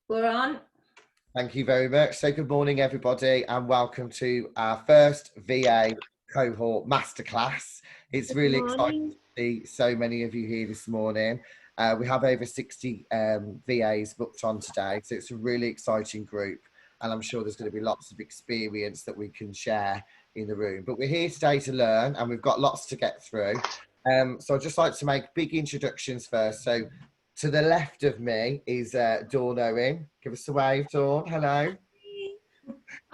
We're on. Thank you very much. So good morning, everybody, and welcome to our first VA cohort masterclass. It's really exciting to see so many of you here this morning. We have over 60 VAs booked on today, so it's a really exciting group, and I'm sure there's going to be lots of experience that we can share in the room. But we're here today to learn, and we've got lots to get through. So I'd just like to make big introductions first. So to the left of me is Dawn Owen. Give us a wave, Dawn. Hello.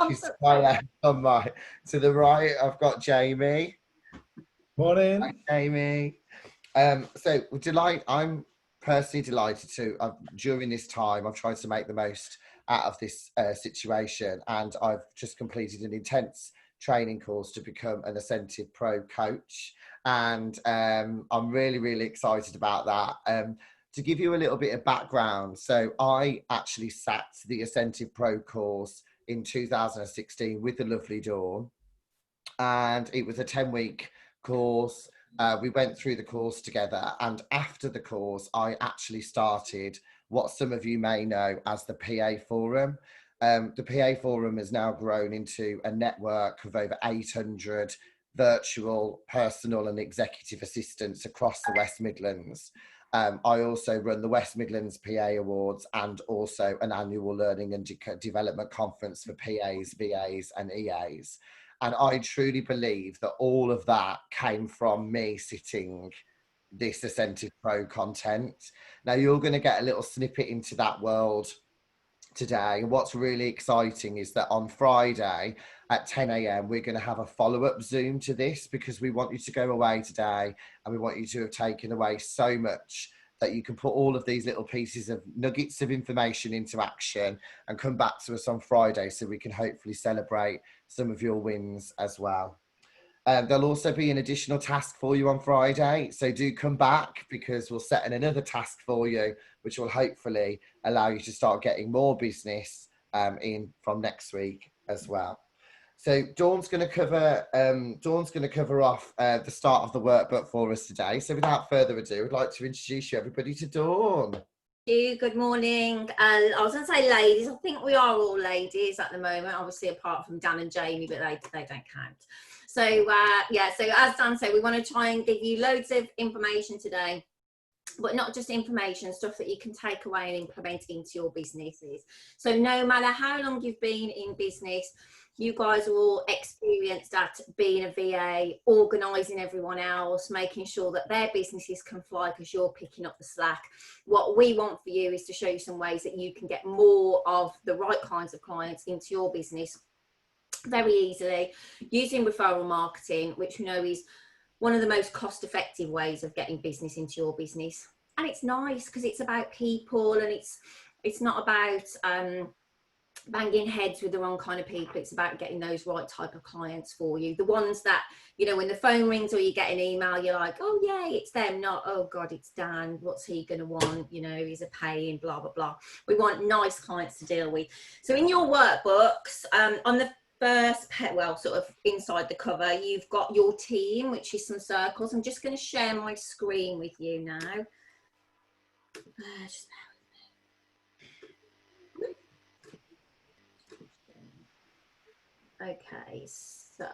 She's to my left on my. To the right, I've got Jamie. Morning. Hi, Jamie. So I'm personally delighted to, during this time, I've tried to make the most out of this situation, and I've just completed an intense training course to become an Asentiv Pro coach, and I'm really excited about that. To give you a little bit of background, so I actually sat the Asentiv Pro course in 2016 with the lovely Dawn, and it was a 10-week course. We went through the course together, and after the course I actually started what some of you may know as the PA Forum. The PA Forum has now grown into a network of over 800 virtual personal and executive assistants across the West Midlands. I also run the West Midlands PA Awards and also an annual learning and development conference for PAs, VAs and EAs. And I truly believe that all of that came from me sitting this Asentiv Pro content. Now you're going to get a little snippet into that world today. And what's really exciting is that on Friday at 10 a.m. we're going to have a follow-up Zoom to this, because we want you to go away today and we want you to have taken away so much that you can put all of these little pieces of nuggets of information into action and come back to us on Friday so we can hopefully celebrate some of your wins as well. There'll also be an additional task for you on Friday, so do come back, because we'll set in another task for you which will hopefully allow you to start getting more business in from next week as well. So Dawn's going to cover off the start of the workbook for us today. So without further ado, I'd like to introduce you everybody to Dawn. Good morning. I was going to say ladies. I think we are all ladies at the moment, obviously apart from Dan and Jamie, but they don't count. So yeah, so as Dan said, we want to try and give you loads of information today, but not just information, stuff that you can take away and implement into your businesses. So no matter how long you've been in business, you guys are all experienced at being a VA, organising everyone else, making sure that their businesses can fly because you're picking up the slack. What we want for you is to show you some ways that you can get more of the right kinds of clients into your business very easily using referral marketing, which we know is one of the most cost-effective ways of getting business into your business. And it's nice because it's about people, and it's not about banging heads with the wrong kind of people. It's about getting those right type of clients for you, the ones that, you know, when the phone rings or you get an email, you're like, oh yay, it's them, not oh god, it's Dan, what's he gonna want, you know, he's a pain, blah blah blah. We want nice clients to deal with. So in your workbooks, on the first sort of inside the cover, you've got your team, which is some circles. I'm just going to share my screen with you now. Just bear with me. Okay, so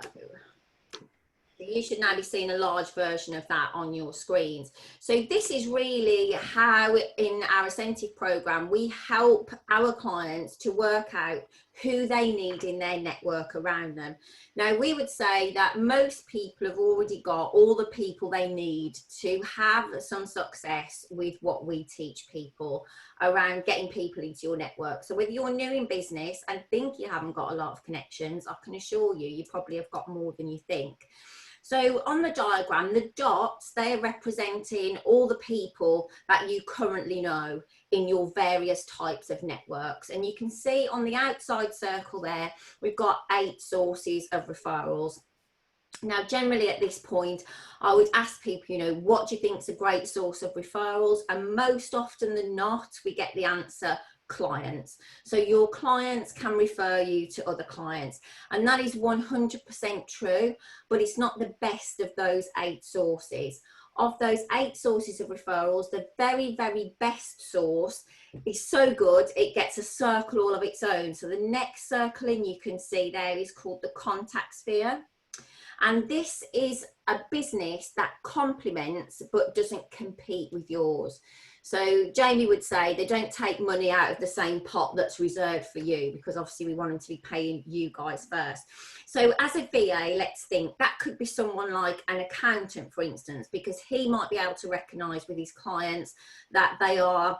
you should now be seeing a large version of that on your screens. So this is really how in our Asentiv program we help our clients to work out who they need in their network around them. Now we would say that most people have already got all the people they need to have some success with what we teach people around getting people into your network. So whether you're new in business and think you haven't got a lot of connections, I can assure you, you probably have got more than you think. So on the diagram, the dots, they're representing all the people that you currently know in your various types of networks. And you can see on the outside circle there, we've got 8 sources of referrals. Now, generally at this point, I would ask people, you know, what do you think is a great source of referrals? And most often than not, we get the answer, clients. So your clients can refer you to other clients, and that is 100% true, but it's not the best of those 8 sources. of those 8 sources of referrals, the very, very best source is so good, it gets a circle all of its own. So the next circle in you can see there is called the contact sphere. And this is a business that complements but doesn't compete with yours. So Jamie would say they don't take money out of the same pot that's reserved for you, because obviously we want them to be paying you guys first. So as a VA, let's think that could be someone like an accountant, for instance, because he might be able to recognise with his clients that they are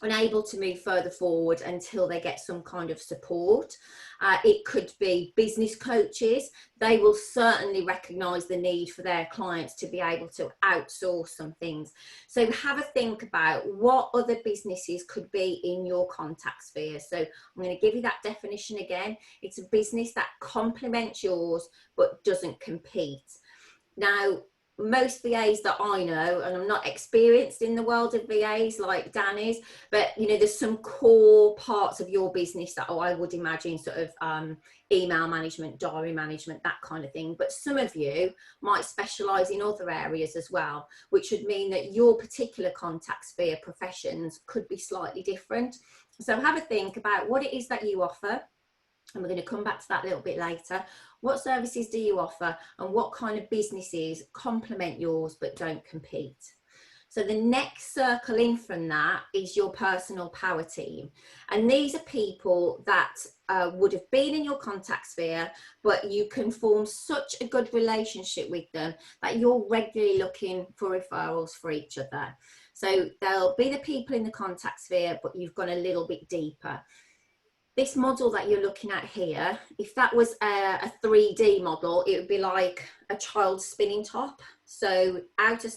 unable to move further forward until they get some kind of support. It could be business coaches. They will certainly recognise the need for their clients to be able to outsource some things. So have a think about what other businesses could be in your contact sphere. So I'm going to give you that definition again. It's a business that complements yours but doesn't compete. Now, most VAs that I know, and I'm not experienced in the world of VAs like Dan is, but you know, there's some core parts of your business that I would imagine sort of email management, diary management, that kind of thing. But some of you might specialize in other areas as well, which would mean that your particular contact sphere professions could be slightly different. So have a think about what it is that you offer. And we're going to come back to that a little bit later. What services do you offer, and what kind of businesses complement yours but don't compete? So the next circle in from that is your personal power team. And these are people that would have been in your contact sphere, but you can form such a good relationship with them that you're regularly looking for referrals for each other. So they'll be the people in the contact sphere, but you've gone a little bit deeper. This model that you're looking at here, if that was a 3D model, it would be like a child's spinning top. So outer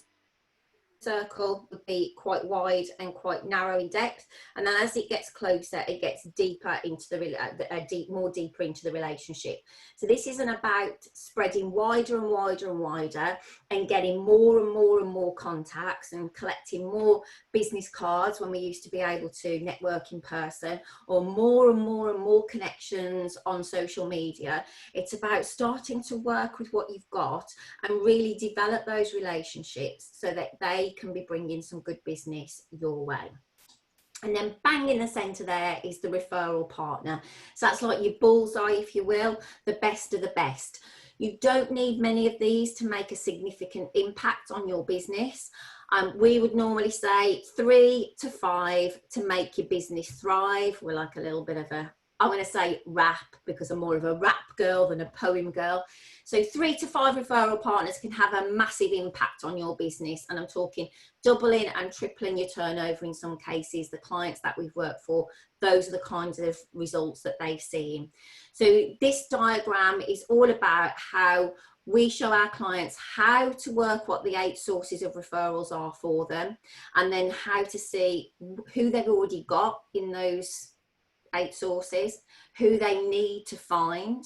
circle would be quite wide and quite narrow in depth, and then as it gets closer, it gets deeper into the more deeper into the relationship. So this isn't about spreading wider and wider and wider and getting more and more and more contacts and collecting more business cards when we used to be able to network in person, or more and more and more connections on social media. It's about starting to work with what you've got and really develop those relationships so that they can be bringing some good business your way. And then bang in the center there is the referral partner. So that's like your bullseye, if you will, the best of the best. You don't need many of these to make a significant impact on your business. We would normally say 3 to 5 to make your business thrive. We're like a little bit of a, I'm going to say rap because I'm more of a rap girl than a poem girl. So 3 to 5 referral partners can have a massive impact on your business. And I'm talking doubling and tripling your turnover in some cases. The clients that we've worked for, those are the kinds of results that they've seen. So this diagram is all about how we show our clients how to work what the 8 sources of referrals are for them, and then how to see who they've already got in those 8 sources, who they need to find,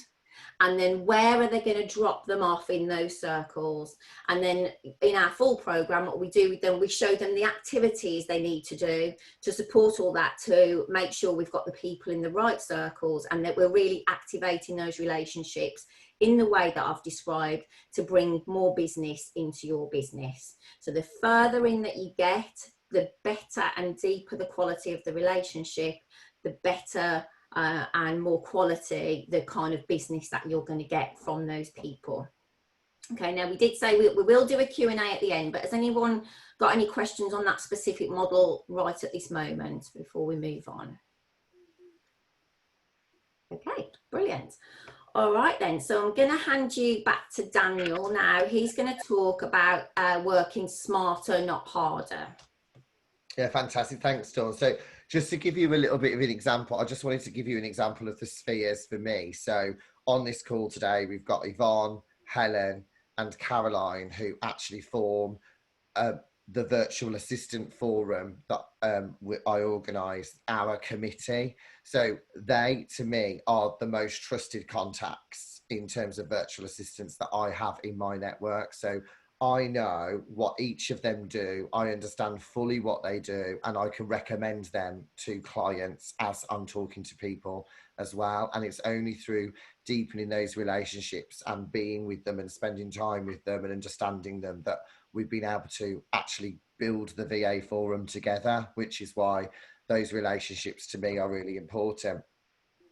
and then where are they going to drop them off in those circles. And then in our full program, what we do with them, we show them the activities they need to do to support all that, to make sure we've got the people in the right circles and that we're really activating those relationships in the way that I've described to bring more business into your business. So the further in that you get, the better and deeper the quality of the relationship, the better and more quality the kind of business that you're going to get from those people. Okay, now we did say we will do a Q&A at the end, but has anyone got any questions on that specific model right at this moment before we move on? Okay, brilliant. All right then, so I'm going to hand you back to Daniel now. He's going to talk about working smarter, not harder. Yeah, fantastic. Thanks, Dawn. So just to give you a little bit of an example, I just wanted to give you an example of the spheres for me. So on this call today, we've got Yvonne, Helen and Caroline, who actually form the virtual assistant forum that I organise, our committee. So they, to me, are the most trusted contacts in terms of virtual assistants that I have in my network. So I know what each of them do, I understand fully what they do, and I can recommend them to clients as I'm talking to people as well. And it's only through deepening those relationships and being with them and spending time with them and understanding them that we've been able to actually build the VA forum together, which is why those relationships to me are really important.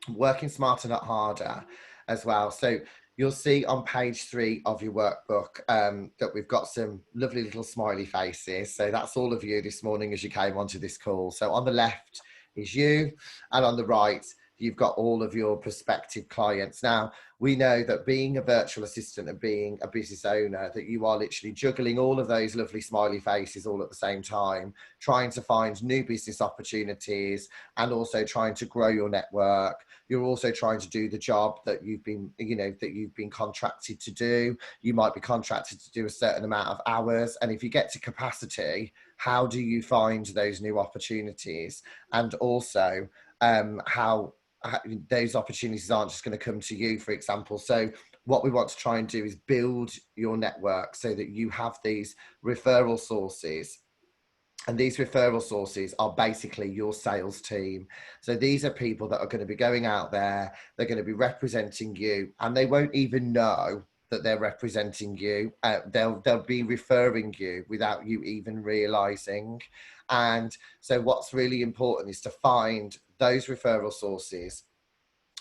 Working smarter, not harder as well. So you'll see on page 3 of your workbook that we've got some lovely little smiley faces. So that's all of you this morning as you came onto this call. So on the left is you, and on the right, you've got all of your prospective clients. Now, we know that being a virtual assistant and being a business owner, that you are literally juggling all of those lovely smiley faces all at the same time, trying to find new business opportunities and also trying to grow your network. You're also trying to do the job that you've been, that you've been contracted to do. You might be contracted to do a certain amount of hours. And if you get to capacity, how do you find those new opportunities? And also how those opportunities aren't just going to come to you, for example. So what we want to try and do is build your network so that you have these referral sources. And these referral sources are basically your sales team. So these are people that are going to be going out there, they're going to be representing you, and they won't even know that they're representing you. They'll be referring you without you even realizing. And so what's really important is to find those referral sources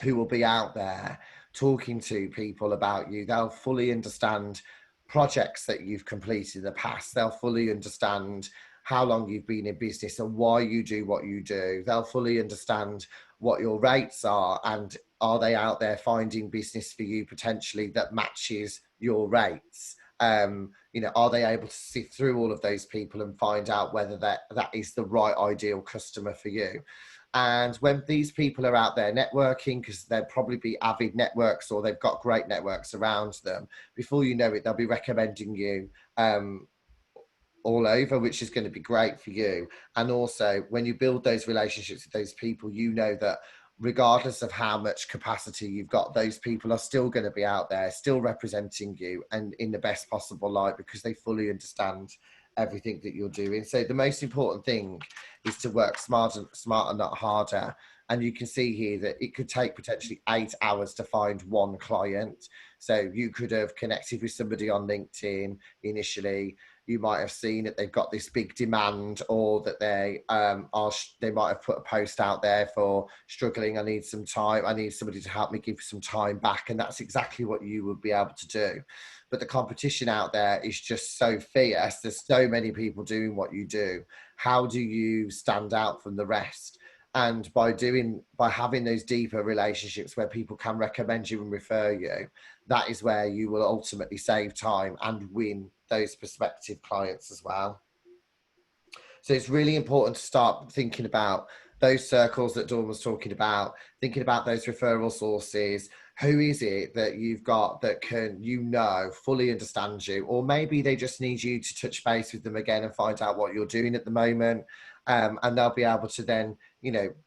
who will be out there talking to people about you. They'll fully understand projects that you've completed in the past. They'll fully understand how long you've been in business and why you do what you do. They'll fully understand what your rates are, and are they out there finding business for you potentially that matches your rates? Are they able to sift through all of those people and find out whether that is the right ideal customer for you? And when these people are out there networking, because they'll probably be avid networks or they've got great networks around them, before you know it, they'll be recommending you all over, which is going to be great for you. And also, when you build those relationships with those people, you know that regardless of how much capacity you've got, those people are still going to be out there, still representing you and in the best possible light, because they fully understand everything that you're doing. So the most important thing is to work smarter, not harder. And you can see here that it could take potentially 8 hours to find one client. So you could have connected with somebody on LinkedIn initially. You might have seen that they've got this big demand, or that they might have put a post out there for struggling. I need some time. I need somebody to help me give some time back. And that's exactly what you would be able to do. But the competition out there is just so fierce. There's so many people doing what you do. How do you stand out from the rest? And by having those deeper relationships where people can recommend you and refer you, that is where you will ultimately save time and win those prospective clients as well. So it's really important to start thinking about those circles that Dawn was talking about, thinking about those referral sources. Who is it that you've got that can, fully understand you? Or maybe they just need you to touch base with them again and find out what you're doing at the moment. And they'll be able to then,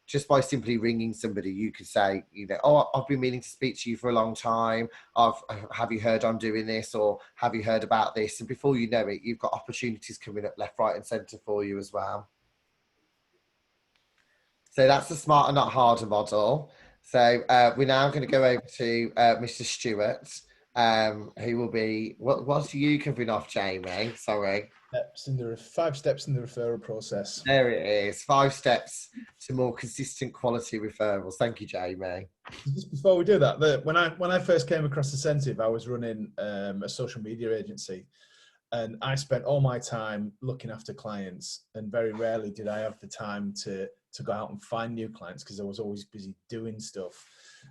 just by simply ringing somebody, you could say, oh, I've been meaning to speak to you for a long time. Have you heard I'm doing this? Or have you heard about this? And before you know it, you've got opportunities coming up left, right and centre for you as well. So that's the smarter, not harder model. So we're now going to go over to Mr. Stewart, who will be, what's you covering off, Jamie? Sorry. 5 steps in the referral process. There it is. 5 steps to more consistent quality referrals. Thank you, Jamie. Just before we do that, when I first came across Asentiv, I was running a social media agency, and I spent all my time looking after clients, and very rarely did I have the time to go out and find new clients, because I was always busy doing stuff.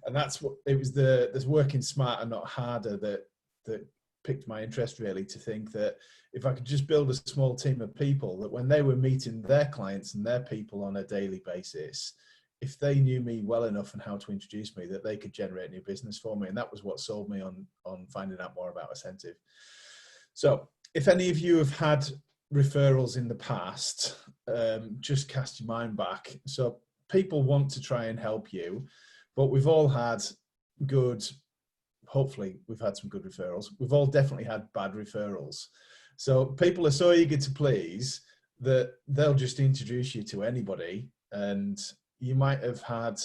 And that's what it was, there's working smarter, not harder, that piqued my interest, really, to think that if I could just build a small team of people, that when they were meeting their clients and their people on a daily basis, if they knew me well enough and how to introduce me, that they could generate new business for me. And that was what sold me on finding out more about Asentiv. So if any of you have had referrals in the past, just cast your mind back. So people want to try and help you, but we've all had hopefully we've had some good referrals. We've all definitely had bad referrals. So people are so eager to please that they'll just introduce you to anybody, and you might have had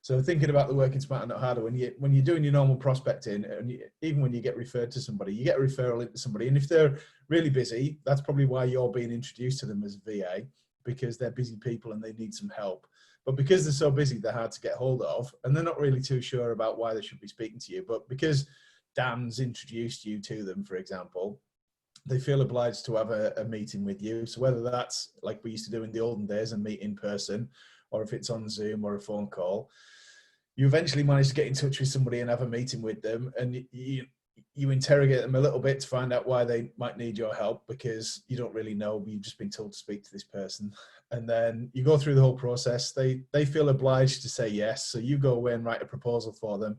So thinking about the working smarter, not harder, when you're doing your normal prospecting, and even when you get referred to somebody, you get a referral into somebody, and if they're really busy, that's probably why you're being introduced to them as VA, because they're busy people and they need some help. But because they're so busy, they're hard to get hold of, and they're not really too sure about why they should be speaking to you. But because Dan's introduced you to them, for example, they feel obliged to have a meeting with you. So whether that's like we used to do in the olden days and meet in person, or if it's on Zoom or a phone call, you eventually manage to get in touch with somebody and have a meeting with them, and you interrogate them a little bit to find out why they might need your help, because you don't really know, you've just been told to speak to this person. And then you go through the whole process. They feel obliged to say yes, so you go away and write a proposal for them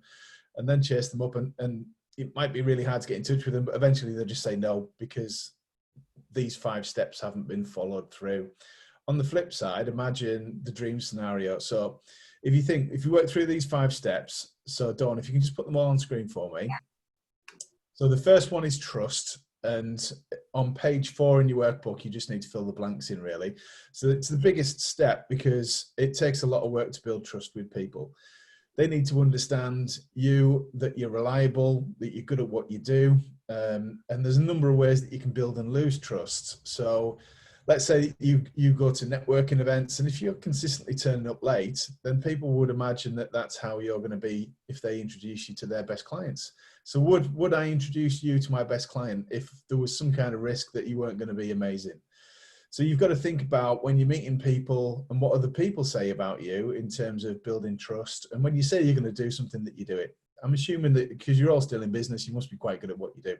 and then chase them up, and it might be really hard to get in touch with them, but eventually they'll just say no because these 5 steps haven't been followed through. On the flip side, imagine the dream scenario. So if you work through these 5 steps, so Dawn, if you can just put them all on screen for me. Yeah. So the first one is trust. And on page 4 in your workbook, you just need to fill the blanks in, really. So it's the biggest step because it takes a lot of work to build trust with people. They need to understand that you're reliable, that you're good at what you do. And there's a number of ways that you can build and lose trust. So let's say you go to networking events, and if you're consistently turning up late, then people would imagine that that's how you're going to be if they introduce you to their best clients. So would I introduce you to my best client if there was some kind of risk that you weren't going to be amazing? So you've got to think about when you're meeting people and what other people say about you in terms of building trust. And when you say you're going to do something, that you do it. I'm assuming that because you're all still in business, you must be quite good at what you do.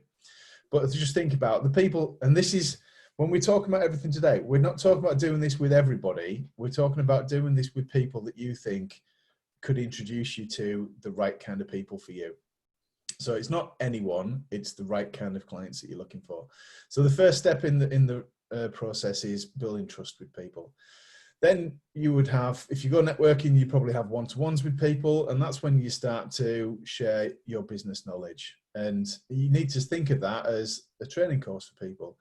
But just think about the people, and this is, when we're talking about everything today, we're not talking about doing this with everybody. We're talking about doing this with people that you think could introduce you to the right kind of people for you. So it's not anyone, it's the right kind of clients that you're looking for. So the first step in the process is building trust with people. Then you would have, if you go networking, you probably have one-to-ones with people, and that's when you start to share your business knowledge. And you need to think of that as a training course for people.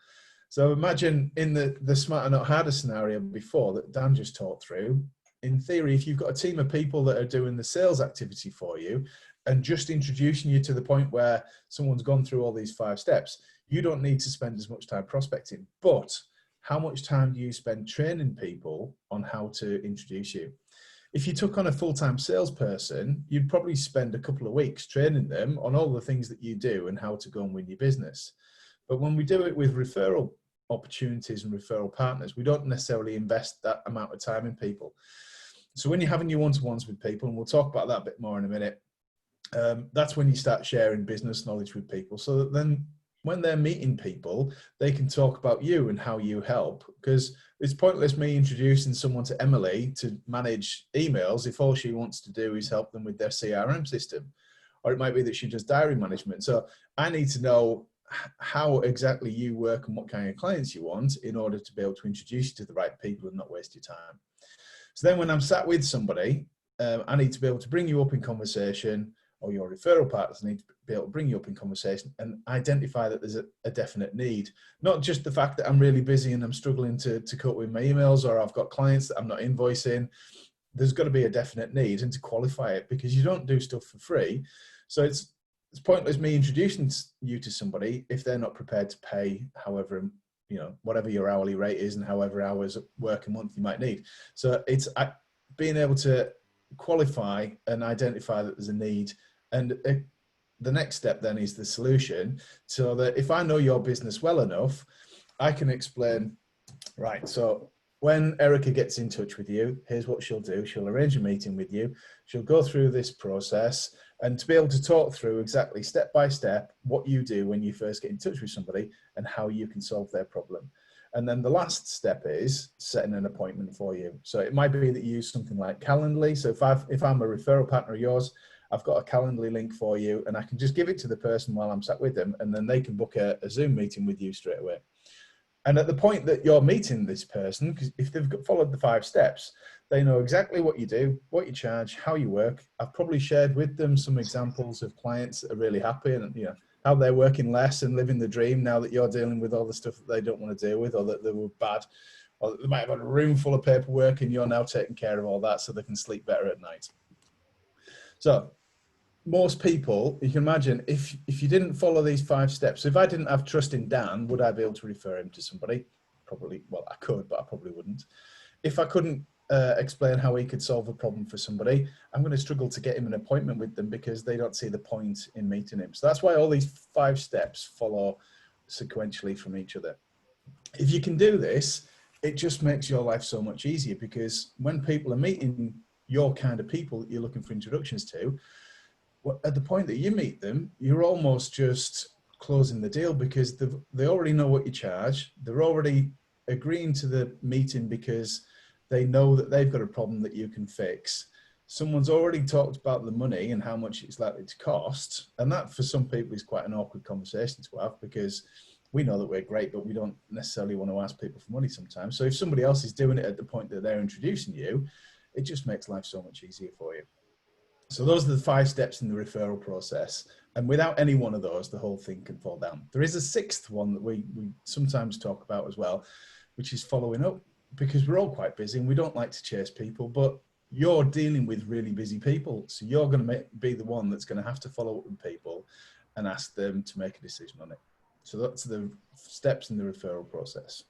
So imagine in the smarter not harder scenario before that Dan just talked through, in theory, if you've got a team of people that are doing the sales activity for you and just introducing you to the point where someone's gone through all these 5 steps, you don't need to spend as much time prospecting. But how much time do you spend training people on how to introduce you? If you took on a full-time salesperson, you'd probably spend a couple of weeks training them on all the things that you do and how to go and win your business. But when we do it with referral opportunities and referral partners, we don't necessarily invest that amount of time in people. So when you're having your one-to-ones with people, and we'll talk about that a bit more in a minute, that's when you start sharing business knowledge with people, so that then when they're meeting people, they can talk about you and how you help. Because it's pointless me introducing someone to Emily to manage emails if all she wants to do is help them with their CRM system. Or it might be that she does diary management. So I need to know how exactly you work and what kind of clients you want in order to be able to introduce you to the right people and not waste your time. So then when I'm sat with somebody, I need to be able to bring you up in conversation, or your referral partners need to be able to bring you up in conversation and identify that there's a definite need. Not just the fact that I'm really busy and I'm struggling to cope with my emails, or I've got clients that I'm not invoicing. There's got to be a definite need, and to qualify it, because you don't do stuff for free. So it's pointless me introducing you to somebody if they're not prepared to pay however, whatever your hourly rate is and however hours of work a month you might need. So it's being able to qualify and identify that there's a need. And the next step then is the solution, so that if I know your business well enough, I can explain, right, so when Erica gets in touch with you, here's what she'll do. She'll arrange a meeting with you. She'll go through this process, and to be able to talk through exactly step by step what you do when you first get in touch with somebody and how you can solve their problem. And then the last step is setting an appointment for you. So it might be that you use something like Calendly. So if I'm a referral partner of yours, I've got a Calendly link for you, and I can just give it to the person while I'm sat with them, and then they can book a Zoom meeting with you straight away. And at the point that you're meeting this person, because if they've followed the 5 steps, they know exactly what you do, what you charge, how you work. I've probably shared with them some examples of clients that are really happy, and how they're working less and living the dream now that you're dealing with all the stuff that they don't want to deal with, or that they were bad, or they might have had a room full of paperwork and you're now taking care of all that so they can sleep better at night. So most people, you can imagine, if you didn't follow these 5 steps, if I didn't have trust in Dan, would I be able to refer him to somebody? Probably. Well, I could, but I probably wouldn't. If I couldn't explain how he could solve a problem for somebody, I'm going to struggle to get him an appointment with them because they don't see the point in meeting him. So that's why all these 5 steps follow sequentially from each other. If you can do this, it just makes your life so much easier, because when people are meeting your kind of people that you're looking for introductions to, at the point that you meet them, you're almost just closing the deal, because they already know what you charge. They're already agreeing to the meeting because they know that they've got a problem that you can fix. Someone's already talked about the money and how much it's likely to cost. And that, for some people, is quite an awkward conversation to have, because we know that we're great, but we don't necessarily want to ask people for money sometimes. So if somebody else is doing it at the point that they're introducing you, it just makes life so much easier for you. So those are the 5 steps in the referral process. And without any one of those, the whole thing can fall down. There is a 6th one that we sometimes talk about as well, which is following up, because we're all quite busy and we don't like to chase people, but you're dealing with really busy people. So you're going to be the one that's going to have to follow up with people and ask them to make a decision on it. So that's the steps in the referral process.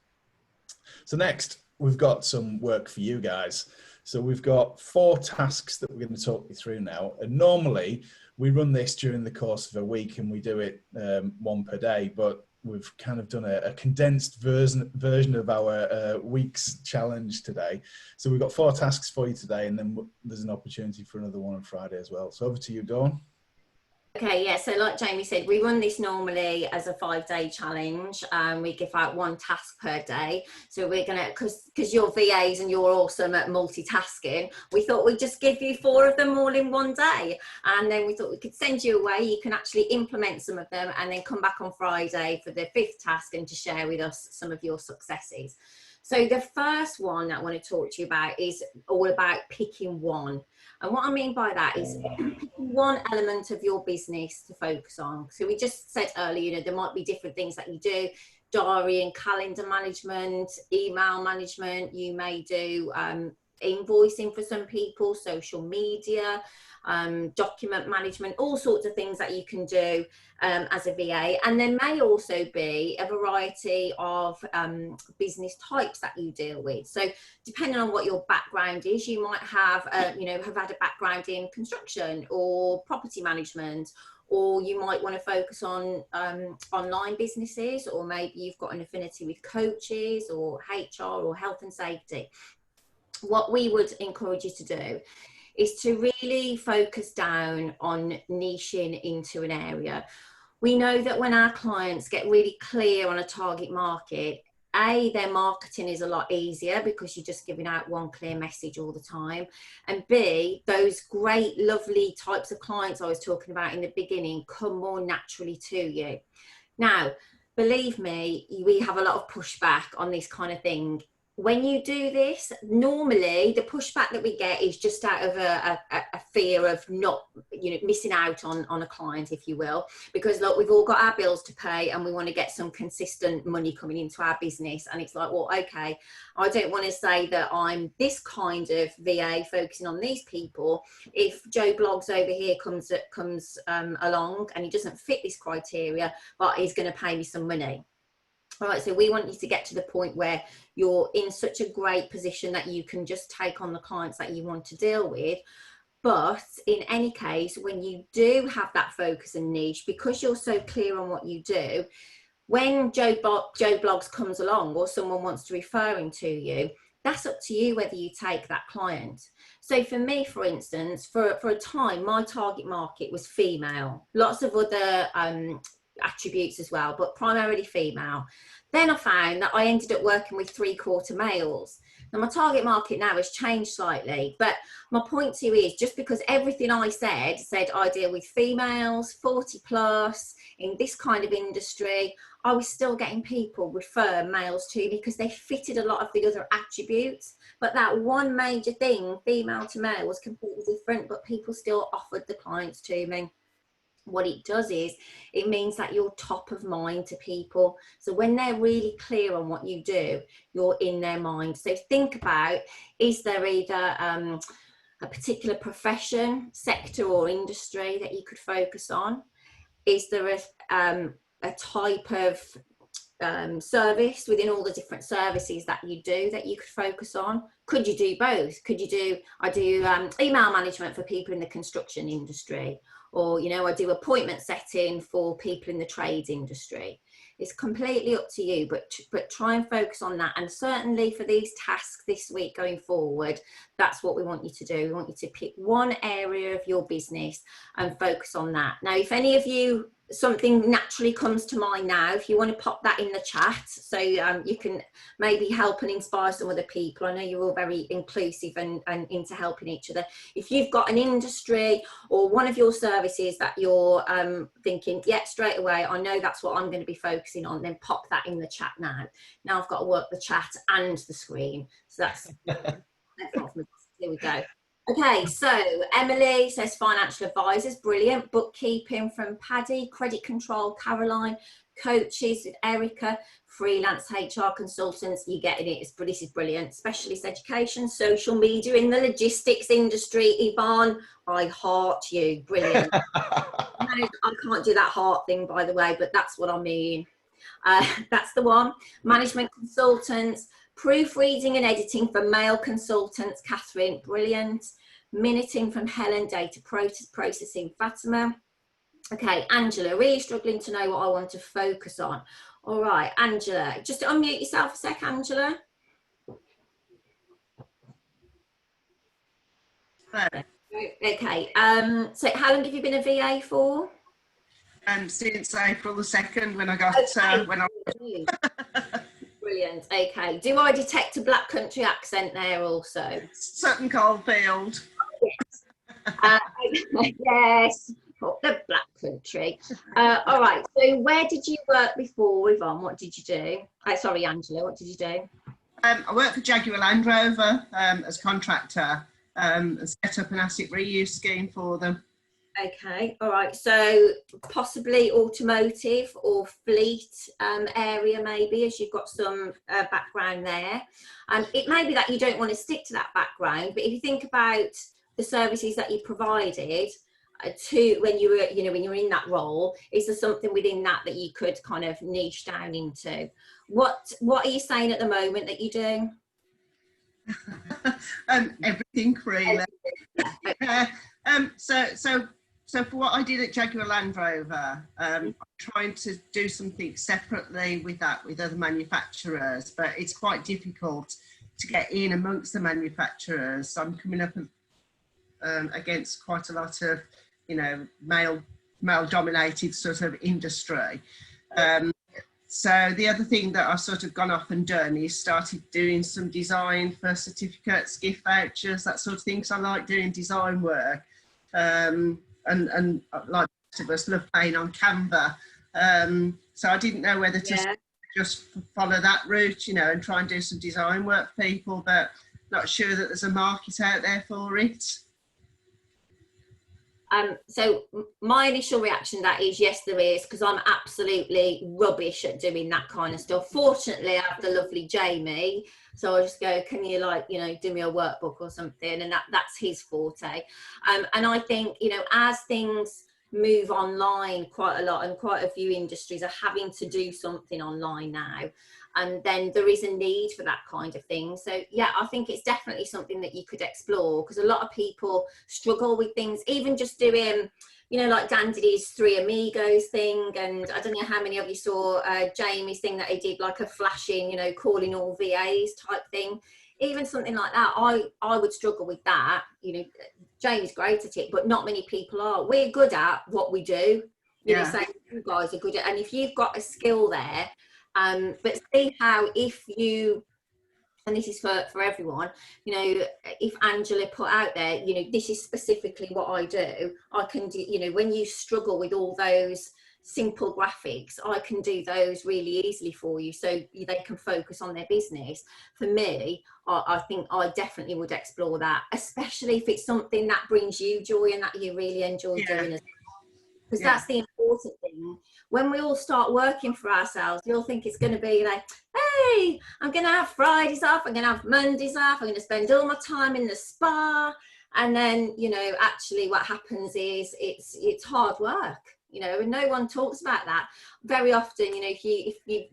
So next, we've got some work for you guys. So we've got 4 tasks that we're going to talk you through now. And normally we run this during the course of a week and we do it 1 per day, but we've kind of done a condensed version of our week's challenge today. So we've got 4 tasks for you today, and then there's an opportunity for another one on Friday as well. So over to you, Dawn. Okay, yeah, so like Jamie said, we run this normally as a 5-day challenge. We give out 1 task per day. So we're going to, because you're VAs and you're awesome at multitasking, we thought we'd just give you 4 of them all in 1 day. And then we thought we could send you away. You can actually implement some of them and then come back on Friday for the 5th task and to share with us some of your successes. So the first one that I want to talk to you about is all about picking one. And what I mean by that is picking one element of your business to focus on. So we just said earlier, you know, there might be different things that you do, diary and calendar management, email management. You may do invoicing for some people, social media, document management, all sorts of things that you can do as a VA. And there may also be a variety of business types that you deal with. So depending on what your background is, you might have, have had a background in construction or property management, or you might want to focus on online businesses, or maybe you've got an affinity with coaches or HR or health and safety. What we would encourage you to do is to really focus down on niching into an area. We know that when our clients get really clear on a target market, A, their marketing is a lot easier because you're just giving out one clear message all the time. And B, those great, lovely types of clients I was talking about in the beginning come more naturally to you. Now, believe me, we have a lot of pushback on this kind of thing. When you do this, normally the pushback that we get is just out of a fear of not, missing out on a client, if you will, because look, we've all got our bills to pay and we want to get some consistent money coming into our business. And it's like, well, okay, I don't want to say that I'm this kind of VA focusing on these people if Joe Bloggs over here comes along and he doesn't fit this criteria, but he's going to pay me some money. All right, so we want you to get to the point where you're in such a great position that you can just take on the clients that you want to deal with. But in any case, when you do have that focus and niche, because you're so clear on what you do, when Joe Bloggs comes along or someone wants to refer him to you, that's up to you whether you take that client. So for me, for instance, for a time, my target market was female. Lots of other attributes as well, but primarily female. Then I found that I ended up working with 3/4 males. Now my target market now has changed slightly, but my point to you is, just because everything I said I deal with females, 40 plus, in this kind of industry, I was still getting people refer males to me because they fitted a lot of the other attributes. But that one major thing, female to male, was completely different, but people still offered the clients to me. What it does is it means that you're top of mind to people. So when they're really clear on what you do, you're in their mind. So think about, is there either a particular profession, sector or industry that you could focus on? Is there a type of service within all the different services that you do that you could focus on? Could you do both? Could you do, I do email management for people in the construction industry, or, you know, I do appointment setting for people in the trades industry. It's completely up to you, but try and focus on that. And certainly for these tasks this week going forward, that's what we want you to do. We want you to pick one area of your business and focus on that. Now, if any of you, something naturally comes to mind now, if you want to pop that in the chat, so you can maybe help and inspire some other people. I know you're all very inclusive and into helping each other. If you've got an industry or one of your services that you're thinking, yeah, straight away, I know that's what I'm going to be focusing on, then pop that in the chat now. Now I've got to work the chat and the screen. So that's, here we go. Okay, so Emily says financial advisors, brilliant. Bookkeeping from Paddy, credit control, Caroline, coaches with Erica, freelance HR consultants, you're getting it, this is brilliant. Specialist education, social media in the logistics industry, Yvonne, I heart you, brilliant. No, I can't do that heart thing, by the way, but that's what I mean. That's the one. Management consultants, proofreading and editing for male consultants, Catherine, brilliant. Minuting from Helen, data processing, Fatima. Okay, Angela, really struggling to know what I want to focus on. All right, Angela, just unmute yourself a sec, Angela. Okay, so how long have you been a VA for? Since April the 2nd, when I got when I Brilliant. Okay, do I detect a Black Country accent there also? Sutton Coldfield. Yes, the Black Country. All right, so where did you work before, Yvonne? What did you do? Sorry, Angela, what did you do? I worked for Jaguar Land Rover as contractor and set up an asset reuse scheme for them. Okay, all right, so possibly automotive or fleet area maybe, as you've got some background there. It may be that you don't want to stick to that background, but if you think about the services that you provided to when you were, you know, when you were in that role, is there something within that that you could kind of niche down into? What are you saying at the moment that you do? Everything really. So for what I did at Jaguar Land Rover, I'm trying to do something separately with that with other manufacturers, but it's quite difficult to get in amongst the manufacturers. So I'm coming up against quite a lot of, you know, male dominated sort of industry. So the other thing that I've sort of gone off and done is started doing some design for certificates, gift vouchers, that sort of thing. So I like doing design work. And like most of us, love playing on Canva. So I didn't know whether to just follow that route, you know, and try and do some design work for people, but not sure that there's a market out there for it. So my initial reaction to that is yes, there is, because I'm absolutely rubbish at doing that kind of stuff. Fortunately, I have the lovely Jamie, so I just go, can you, like, you know, do me a workbook or something, and that's his forte. And I think, you know, as things move online quite a lot, and quite a few industries are having to do something online now, and then there is a need for that kind of thing. So yeah, I think it's definitely something that you could explore, because a lot of people struggle with things, even just doing, you know, like Dan did his 3 Amigos thing, and I don't know how many of you saw Jamie's thing that he did, like a flashing, you know, calling all VAs type thing. Even something like that, I would struggle with that. You know, Jamie's great at it, but not many people are. We're good at what we do. You know, saying you guys are good at, and if you've got a skill there, but see how, if you, and this is for everyone, you know, if Angela put out there, you know, this is specifically what I do, I can do, you know, when you struggle with all those simple graphics, I can do those really easily for you, so they can focus on their business. For me, I think I definitely would explore that, especially if it's something that brings you joy and that you really enjoy doing as well. Because that's the important thing. When we all start working for ourselves, you'll think it's going to be like, hey, I'm going to have Fridays off, I'm going to have Mondays off, I'm going to spend all my time in the spa, And then, you know, actually what happens is it's hard work, you know, and no one talks about that. Very often, you know, if you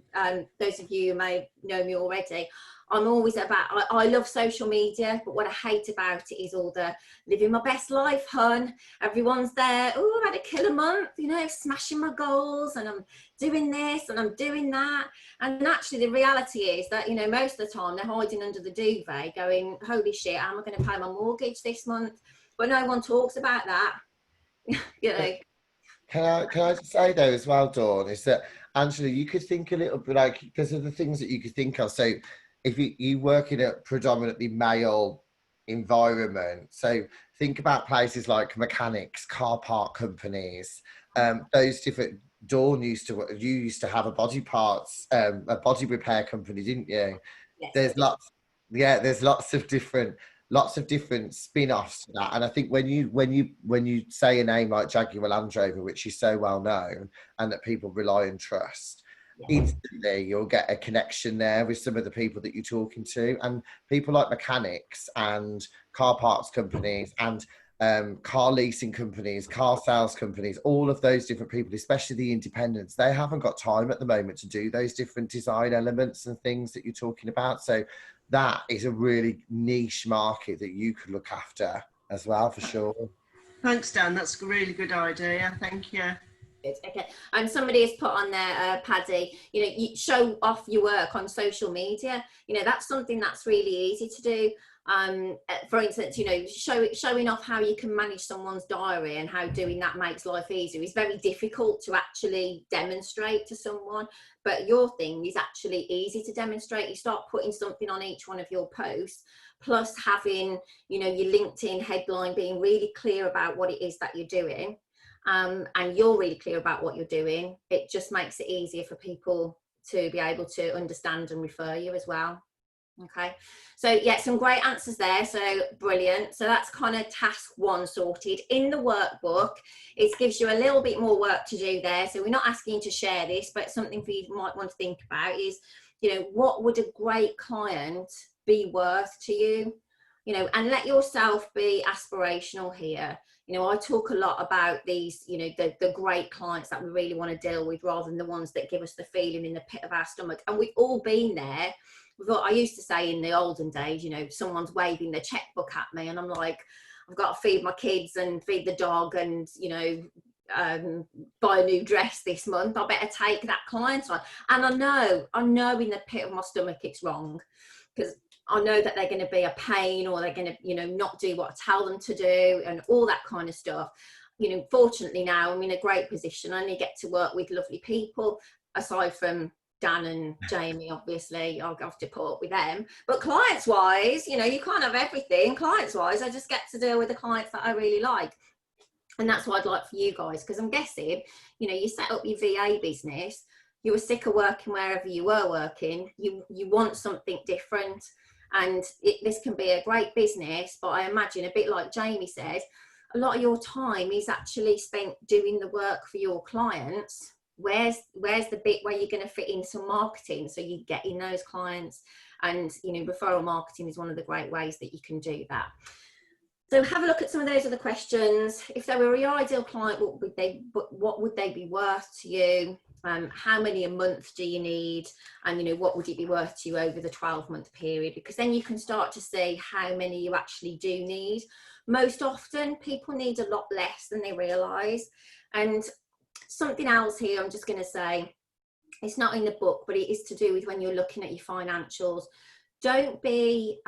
those of you who may know me already, I'm always about, I love social media, but what I hate about it is all the living my best life, hun. Everyone's there, oh, I've had a killer month, you know, smashing my goals, and I'm doing this and I'm doing that. And actually the reality is that, you know, most of the time they're hiding under the duvet going, holy shit, how am I going to pay my mortgage this month? But no one talks about that. You know. Can I just say though as well, Dawn, is that Angela, you could think a little bit like, because of the things that you could think of. So if you work in a predominantly male environment, so think about places like mechanics, car park companies, those different. Dawn you used to have a body parts, a body repair company, didn't you? Yes. There's lots of different spin-offs to that. And I think when you say a name like Jaguar Land Rover, which is so well known and that people rely and trust, instantly you'll get a connection there with some of the people that you're talking to. And people like mechanics and car parts companies and car leasing companies, car sales companies, all of those different people, especially the independents, they haven't got time at the moment to do those different design elements and things that you're talking about. So that is a really niche market that you could look after as well, for sure. Thanks, Dan. That's a really good idea. Thank you. Okay, and somebody has put on there, Paddy, you know, you show off your work on social media. You know, that's something that's really easy to do. For instance, you know, showing off how you can manage someone's diary and how doing that makes life easier is very difficult to actually demonstrate to someone, but your thing is actually easy to demonstrate. You start putting something on each one of your posts, plus having, you know, your LinkedIn headline being really clear about what it is that you're doing, and you're really clear about what you're doing. It just makes it easier for people to be able to understand and refer you as well. Okay, so yeah, some great answers there, so brilliant. So that's kind of task one sorted. In the workbook, it gives you a little bit more work to do there, so we're not asking you to share this, but something for you might want to think about is, you know, what would a great client be worth to you? You know, and let yourself be aspirational here. You know, I talk a lot about these, you know, the great clients that we really want to deal with, rather than the ones that give us the feeling in the pit of our stomach. And we've all been there. I used to say in the olden days, you know, someone's waving their checkbook at me and I'm like, I've got to feed my kids and feed the dog and, you know, buy a new dress this month. I better take that client on. And I know in the pit of my stomach it's wrong, because I know that they're going to be a pain, or they're going to, you know, not do what I tell them to do and all that kind of stuff. You know, fortunately now I'm in a great position. I only get to work with lovely people, aside from Dan and Jamie, obviously. I'll have to put up with them. But clients wise, you know, you can't have everything. Clients wise, I just get to deal with the clients that I really like. And that's what I'd like for you guys, because I'm guessing, you know, you set up your VA business, you were sick of working wherever you were working, you want something different. And this can be a great business, but I imagine, a bit like Jamie said, a lot of your time is actually spent doing the work for your clients. Where's the bit where you're going to fit in some marketing so you get in those clients? And, you know, referral marketing is one of the great ways that you can do that. So have a look at some of those other questions. If they were your ideal client, what would they be worth to you? How many a month do you need? And, you know, what would it be worth to you over the 12-month period? Because then you can start to see how many you actually do need. Most often people need a lot less than they realise. And something else here, I'm just going to say, it's not in the book, but it is to do with when you're looking at your financials. Don't be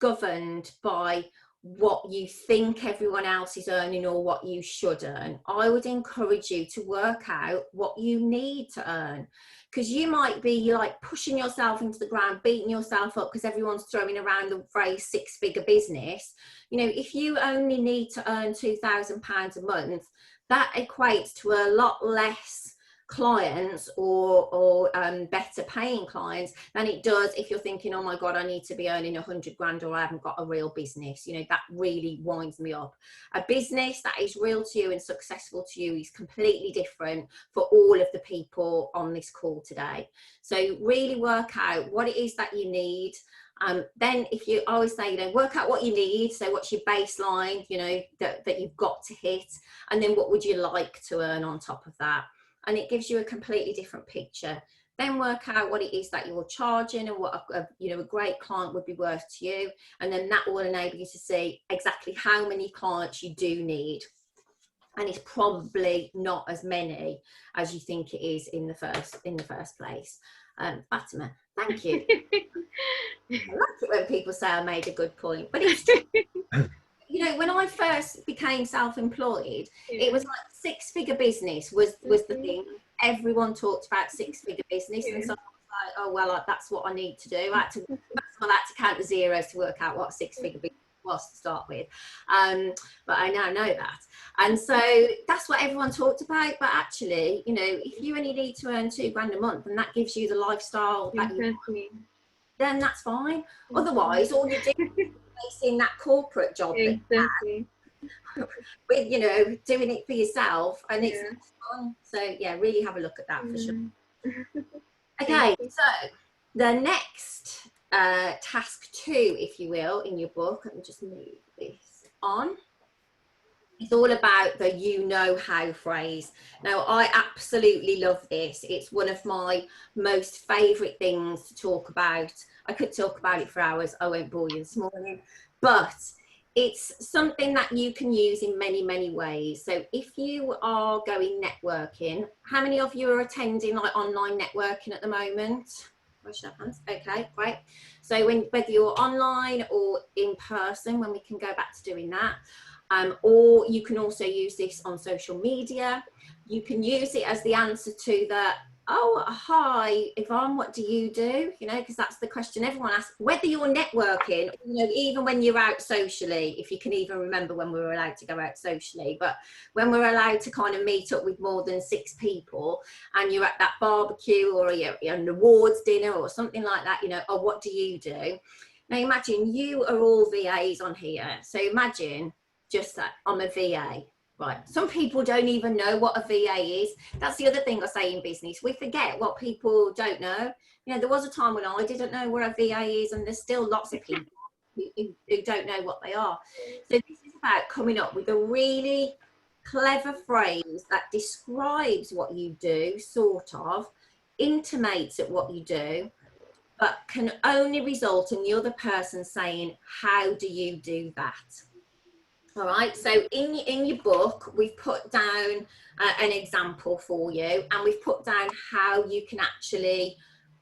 governed by what you think everyone else is earning or what you should earn. I would encourage you to work out what you need to earn, because you might be like pushing yourself into the ground, beating yourself up because everyone's throwing around the phrase six-figure business. You know, if you only need to earn £2,000 a month, that equates to a lot less clients or better paying clients than it does if you're thinking, oh my God, I need to be earning 100 grand or I haven't got a real business. You know, that really winds me up. A business that is real to you and successful to you is completely different for all of the people on this call today. So really work out what it is that you need. Then if you always say, you know, work out what you need. So what's your baseline, you know, that you've got to hit, and then what would you like to earn on top of that? And it gives you a completely different picture. Then work out what it is that you're charging and what a great client would be worth to you. And then that will enable you to see exactly how many clients you do need. And it's probably not as many as you think it is in the first place. Fatima, thank you. I like it when people say I made a good point, but it's true. You know, when I first became self-employed, it was like 6-figure business was the thing. Everyone talked about 6-figure business, and so I was like, oh well, that's what I need to do. I had to count the zeros to work out what 6-figure business was to start with, but I now know that, and so that's what everyone talked about. But actually, you know, if you only need to earn £2,000 a month, and that gives you the lifestyle that you want, then that's fine. Otherwise, all you're doing is facing that corporate job with, you know, doing it for yourself, and it's fun. So yeah, really have a look at that for sure. Okay, so the next task 2, if you will, in your book, let me just move this on. It's all about the you know how phrase. Now, I absolutely love this. It's one of my most favourite things to talk about. I could talk about it for hours. I won't bore you this morning, but it's something that you can use in many, many ways. So if you are going networking, how many of you are attending like online networking at the moment? Raise your hands. Okay, great. So whether you're online or in person, when we can go back to doing that, or you can also use this on social media. You can use it as the answer to the, oh, hi, Yvonne, what do you do? You know, because that's the question everyone asks, whether you're networking, you know, even when you're out socially, if you can even remember when we were allowed to go out socially, but when we're allowed to kind of meet up with more than 6 people, and you're at that barbecue or you're an awards dinner or something like that, you know, oh, what do you do? Now imagine you are all VAs on here. So imagine just that I'm a VA. Right. Some people don't even know what a VA is. That's the other thing I say in business. We forget what people don't know. You know, there was a time when I didn't know what a VA is, and there's still lots of people who don't know what they are. So this is about coming up with a really clever phrase that describes what you do, sort of, intimates at what you do, but can only result in the other person saying, how do you do that? All right, so in your book, we've put down an example for you, and we've put down how you can actually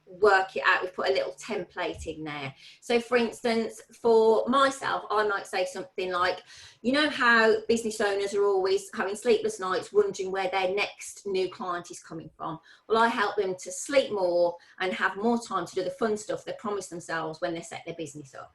work it out. We've put a little template in there. So for instance, for myself, I might say something like, you know how business owners are always having sleepless nights wondering where their next new client is coming from. Well, I help them to sleep more and have more time to do the fun stuff they promise themselves when they set their business up.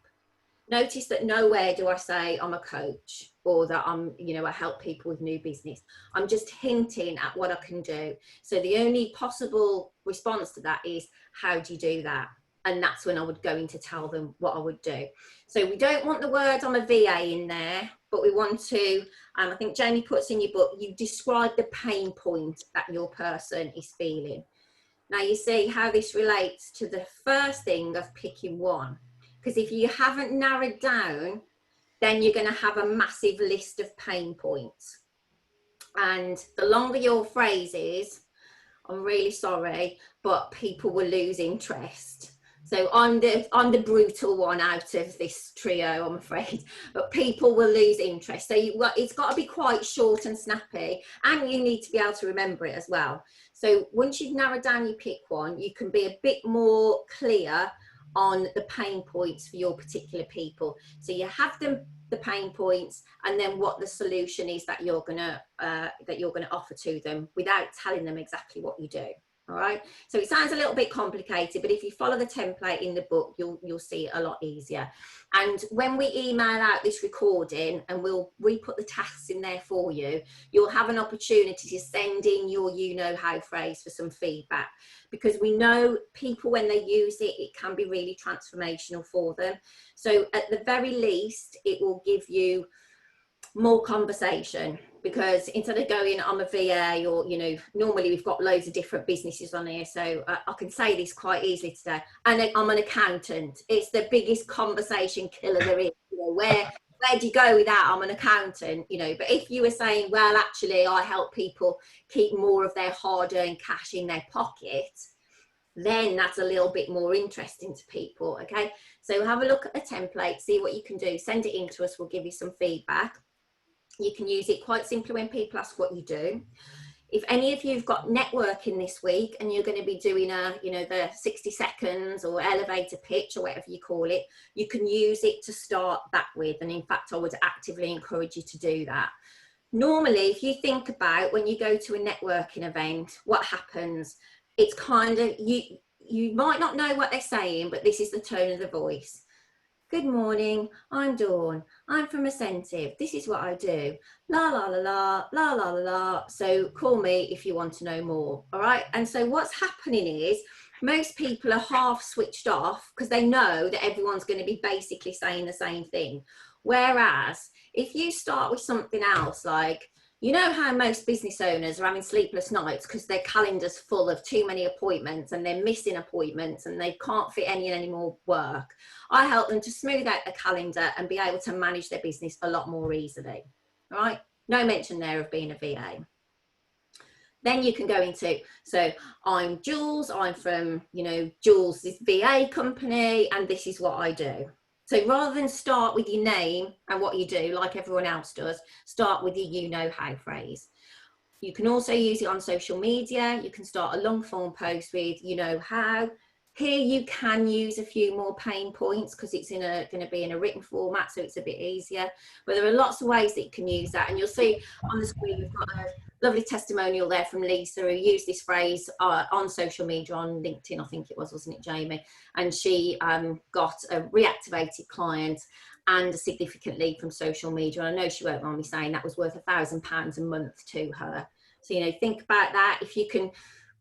Notice that nowhere do I say I'm a coach or that I'm, you know, I help people with new business. I'm just hinting at what I can do. So the only possible response to that is, how do you do that? And that's when I would go in to tell them what I would do. So we don't want the word I'm a VA in there, but we want to, I think Jamie puts in your book, you describe the pain point that your person is feeling. Now you see how this relates to the first thing of picking one. Because if you haven't narrowed down, then you're going to have a massive list of pain points. And the longer your phrase is, I'm really sorry, but people will lose interest. So I'm the brutal one out of this trio, I'm afraid, but people will lose interest. So it's got to be quite short and snappy, and you need to be able to remember it as well. So once you've narrowed down your pick one, you can be a bit more clear on the pain points for your particular people. So you have the pain points, and then what the solution is that you're gonna offer to them without telling them exactly what you do. All right, so it sounds a little bit complicated, but if you follow the template in the book, you'll see it a lot easier. And when we email out this recording, and we put the tasks in there for you, you'll have an opportunity to send in your you know how phrase for some feedback, because we know people, when they use it, it can be really transformational for them. So at the very least, it will give you more conversation. because instead of going, I'm a VA, or, you know, normally we've got loads of different businesses on here, so I can say this quite easily today, and I'm an accountant. It's the biggest conversation killer there is. You know, where do you go with that? I'm an accountant, you know. But if you were saying, well, actually, I help people keep more of their hard-earned cash in their pocket, then that's a little bit more interesting to people. Okay, so have a look at the template, see what you can do, send it in to us, we'll give you some feedback. You can use it quite simply when people ask what you do. If any of you've got networking this week and you're going to be doing a, you know, the 60 seconds or elevator pitch or whatever you call it, you can use it to start that with. And in fact, I would actively encourage you to do that. Normally, if you think about when you go to a networking event, what happens, it's kind of, you might not know what they're saying, but this is the tone of the voice. Good morning, I'm Dawn. I'm from Asentiv. This is what I do. La, la, la, la, la, la, la, la. So call me if you want to know more. All right. And so what's happening is most people are half switched off because they know that everyone's going to be basically saying the same thing. Whereas if you start with something else, like, you know how most business owners are having sleepless nights because their calendar's full of too many appointments and they're missing appointments and they can't fit any more work. I help them to smooth out the calendar and be able to manage their business a lot more easily. All right? No mention there of being a VA. Then you can go into, so I'm Jules, I'm from, you know, Jules' VA company, and this is what I do. So rather than start with your name and what you do, like everyone else does, start with your you know how phrase. You can also use it on social media. You can start a long form post with you know how. Here you can use a few more pain points because it's going to be in a written format, so it's a bit easier. But there are lots of ways that you can use that. And you'll see on the screen, we've got a lovely testimonial there from Lisa, who used this phrase on social media, on LinkedIn, I think it was, wasn't it, Jamie? And she got a reactivated client and a significant lead from social media. And I know she won't mind me saying that was worth £1,000 a month to her. So, you know, think about that. If you can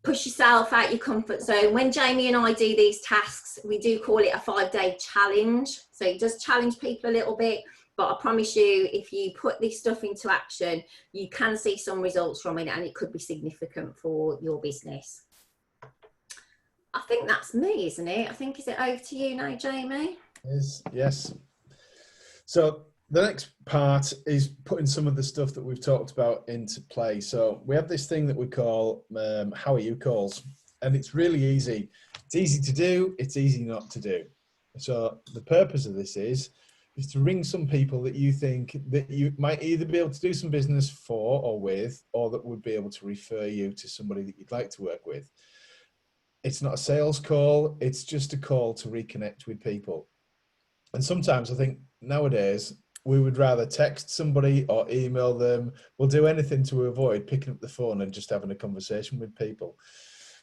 push yourself out your comfort zone. When Jamie and I do these tasks, we do call it a 5-day challenge. So it does challenge people a little bit, but I promise you, if you put this stuff into action, you can see some results from it, and it could be significant for your business. I think that's me, isn't it? I think, is it over to you now, Jamie? Yes. So the next part is putting some of the stuff that we've talked about into play. So we have this thing that we call how are you calls, and it's really easy. It's easy to do, it's easy not to do. So the purpose of this is to ring some people that you think that you might either be able to do some business for or with, or that would be able to refer you to somebody that you'd like to work with. It's not a sales call, it's just a call to reconnect with people. And sometimes I think nowadays we would rather text somebody or email them. We'll do anything to avoid picking up the phone and just having a conversation with people.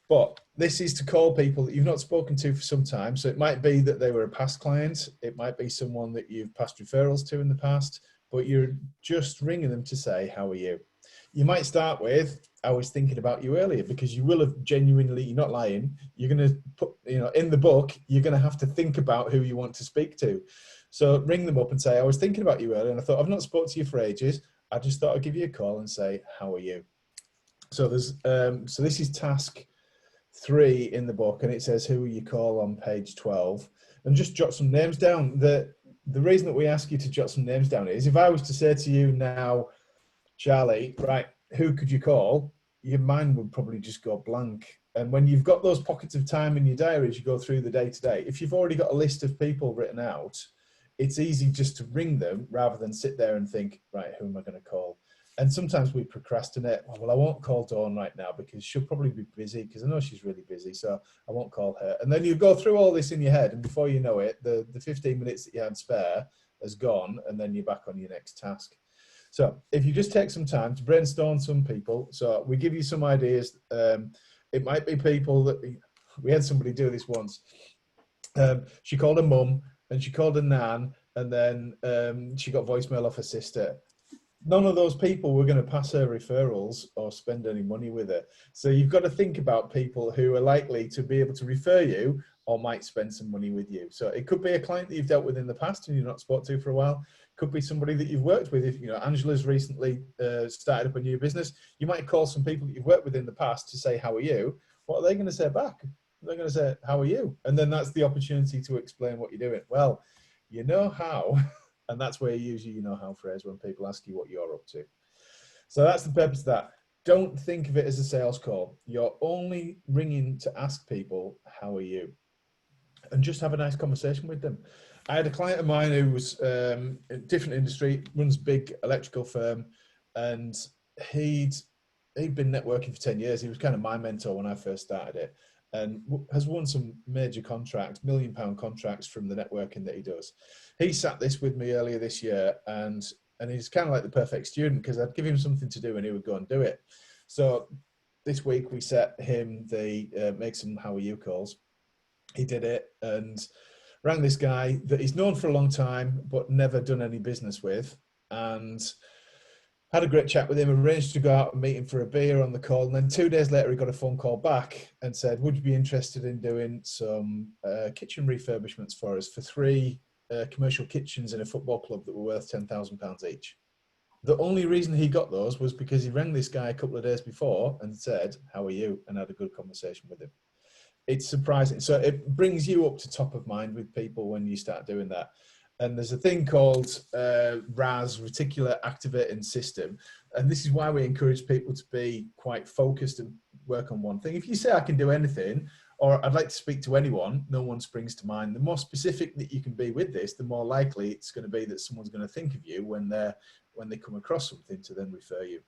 But this is to call people that you've not spoken to for some time. So it might be that they were a past client. It might be someone that you've passed referrals to in the past, but you're just ringing them to say, how are you? You might start with, I was thinking about you earlier, because you will have genuinely, you're not lying. You're going to put, you know, in the book, you're going to have to think about who you want to speak to. So ring them up and say, I was thinking about you earlier and I thought, I've not spoken to you for ages. I just thought I'd give you a call and say, how are you? So there's, so this is task 3 in the book, and it says, who will you call on page 12? And just jot some names down. The reason that we ask you to jot some names down is if I was to say to you now, Charlie, right, who could you call? Your mind would probably just go blank. And when you've got those pockets of time in your diary as you go through the day to day, if you've already got a list of people written out, it's easy just to ring them rather than sit there and think, right, who am I going to call? And sometimes we procrastinate. Well, I won't call Dawn right now because she'll probably be busy, because I know she's really busy, so I won't call her. And then you go through all this in your head, and before you know it, the 15 minutes that you had spare has gone, and then you're back on your next task. So if you just take some time to brainstorm some people, so we give you some ideas. It might be people that, we had somebody do this once. She called her mum, and she called her nan, and then she got voicemail off her sister. None of those people were going to pass her referrals or spend any money with her. So you've got to think about people who are likely to be able to refer you or might spend some money with you. So it could be a client that you've dealt with in the past and you've not spoken to for a while. Could be somebody that you've worked with. If, you know, Angela's recently started up a new business, you might call some people that you've worked with in the past to say, how are you? What are they going to say back? They're going to say, how are you? And then that's the opportunity to explain what you're doing. Well, you know how, and that's where you use your you know how phrase when people ask you what you're up to. So that's the purpose of that. Don't think of it as a sales call. You're only ringing to ask people, how are you? And just have a nice conversation with them. I had a client of mine who was in a different industry, runs a big electrical firm, and he'd been networking for 10 years. He was kind of my mentor when I first started it, and has won some major contracts, £1 million contracts from the networking that he does. He sat this with me earlier this year, and he's kind of like the perfect student, because I'd give him something to do and he would go and do it. So this week we set him the make some how are you calls. He did it and rang this guy that he's known for a long time but never done any business with, and had a great chat with him, arranged to go out and meet him for a beer on the call. And then 2 days later, he got a phone call back and said, would you be interested in doing some kitchen refurbishments for us for 3 commercial kitchens in a football club that were worth £10,000 each? The only reason he got those was because he rang this guy a couple of days before and said, how are you? And had a good conversation with him. It's surprising. So it brings you up to top of mind with people when you start doing that. And there's a thing called RAS, Reticular Activating System. And this is why we encourage people to be quite focused and work on one thing. If you say, I can do anything, or I'd like to speak to anyone, no one springs to mind. The more specific that you can be with this, the more likely it's going to be that someone's going to think of you when they come across something to then refer you.